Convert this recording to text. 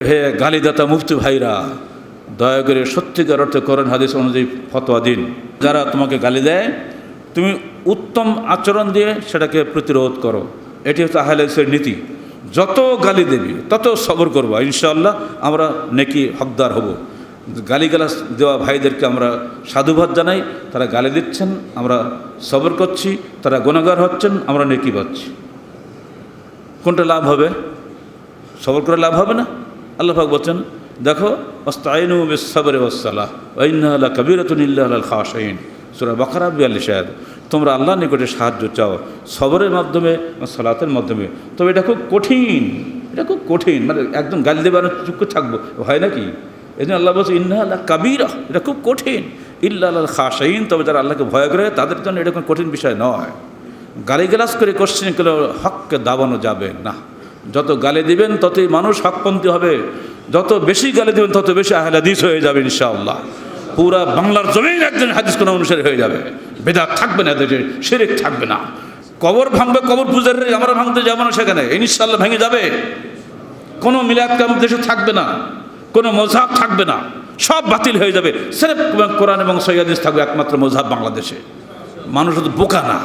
হে গালিদাতা মুফতি ভাইরা, দয়া করে সত্যিকার অর্থে কোরআন হাদিস অনুযায়ী ফতোয়া দিন। যারা তোমাকে গালি দেয়, তুমি উত্তম আচরণ দিয়ে সেটাকে প্রতিরোধ করো। এটি হচ্ছে আহলে হাদিসের নীতি। যত গালি দেবি তত সবর করবো, ইনশাআল্লাহ আমরা নেকি হকদার হব। গালিগালাজ দেওয়া ভাইদেরকে আমরা সাধুবাদ জানাই। তারা গালি দিচ্ছেন, আমরা সবর করছি। তারা গুনাহগার হচ্ছেন, আমরা নেকি পাচ্ছি। কোনটা লাভ হবে? সবর করে লাভ হবে না? আল্লাহ পাক বলছেন, দেখো ওয়াস্তাইনু বিস-সাবরি ওয়াস-সালাহ ওয়া ইন্নাহা লাকাবীরাতুন ইল্লা আলাল খাশিঈন, সূরা বাকারা 42 আয়াত। তোমরা আল্লাহর নিকটে সাহায্য চাও সবরের মাধ্যমে, সালাতের মাধ্যমে। তবে এটা খুব কঠিন, এটা খুব কঠিন। মানে একদম গালি দেবে আর চুপ করে থাকবো, হয় নাকি? এই জন্য আল্লাহ বলছে ইন্নাহা লাকাবীরা, এটা খুব কঠিন। ইল্লা আলাল খাশিঈন, তবে যারা আল্লাহকে ভয় করে তাদের জন্য এটা কোনো কঠিন বিষয় নয়। গালিগালাজ করে কোশ্চেন করলে হককে দাবানো যাবে না। যত গালি দিবেন ততই মানুষ হকপন্থী হবে, যত বেশি গালি দিবেন তত বেশি আহলে হাদিস হয়ে যাবে ইনশাআল্লাহ। পুরা বাংলার জমিন একজন হাদিস কোন অনুসারী হয়ে যাবে। বেদাত থাকবে না, দেশে শিরক থাকবে না। কবর ভাঙবে, কবর পূজারে আমরা ভাঙতে যাবো না সেখানে, ইনশাআল্লাহ ভেঙে যাবে। কোনো মিলাদ কাম দেশে থাকবে না, কোনো মযহাব থাকবে না, সব বাতিল হয়ে যাবে। সির্ফ কোরআন এবং সহিহ হাদিস থাকবে একমাত্র মযহাব বাংলাদেশে। মানুষ তো বোকা না।